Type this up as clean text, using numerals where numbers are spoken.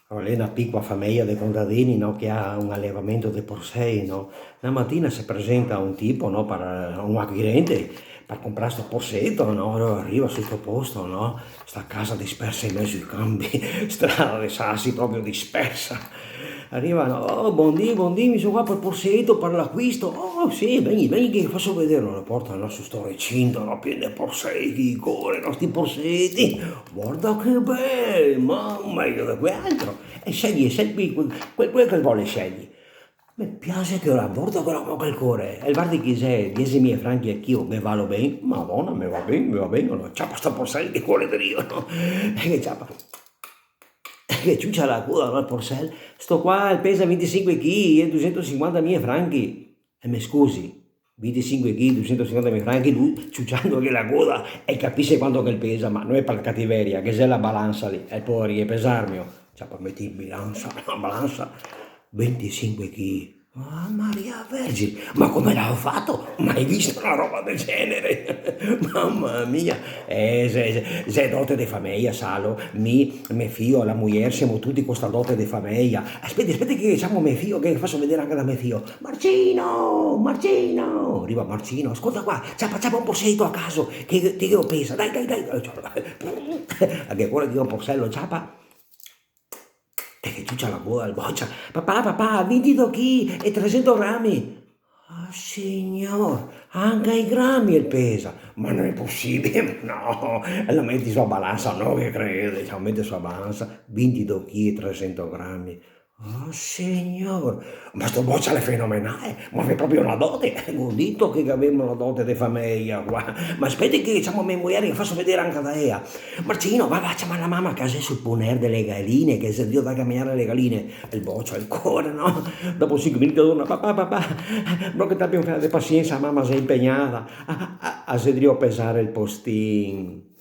Allora, lei è una piccola famiglia di contadini, no, che ha un allevamento di porcei, no? Una mattina si presenta un tipo, no, un acquirente per comprare sto porcetto, no? Allora arriva su sto posto, no? Sta casa dispersa in mezzo ai campi, strada dei sassi proprio dispersa. Arrivano, oh, buondì, mi sono qua per il porcetto, per l'acquisto. Oh, sì, vieni che faccio vedere. La porta al nostro sto recinto, no, pieno di porsetti, cuore, i nostri porsetti. Guarda che bello, mamma mia, da quell'altro. E scegli quel che vuole, scegli. Mi piace che ora guarda quel cuore. E guardi chi c'è, 10.000 franchi e io, mi valo bene. Madonna, mi va bene, no? Ciappa sta porcella di cuore di Dio, no? E che ciappa che ciuccia la coda al Porcel, sto qua pesa 25 kg e 250.000 franchi. E mi scusi, 25 kg, 250.000 franchi, lui ciucciando che la coda e capisce quanto che pesa, ma non è per la cattiveria, che c'è la balanza lì, e poi è pesarmio. Cioè, per mettere in bilancia, la balanza, 25 kg. Ah, Maria Vergine, ma come l'ho fatto? Mai visto una roba del genere? Mamma mia, se dote di famiglia, Salo, mio figlio, la moglie, siamo tutti con questa dote di famiglia. Aspetti che diciamo mio figlio, che faccio vedere anche da mio figlio. Marcino, arriva Marcino, ascolta qua, c'ha un porsetto a caso, che lo pesa, dai. Anche quello di un porsello, ciapa. E che tu c'ha la gola al boccia. Papà, 22 kg e 300 grammi. Ah, signor, anche i grammi il pesa. Ma non è possibile, no. E lo metti sulla balanza, no, che crede. Lo metti sulla balanza, 22 kg e 300 grammi. Oh signor, ma sto boccia è fenomenale, ma è proprio una dote, ho detto che avevamo la dote di famiglia qua, ma aspetti che diciamo a mia moglie che faccio vedere anche da ea. Marcino, va, chiama la mamma a casa su poner delle galline, che se Dio da camminare le galline, il boccio, il cuore, no? Dopo 5 minuti torna, papà, ma che ti abbiamo fatto pazienza, mamma si è impegnata, a se Dio pesare il postin.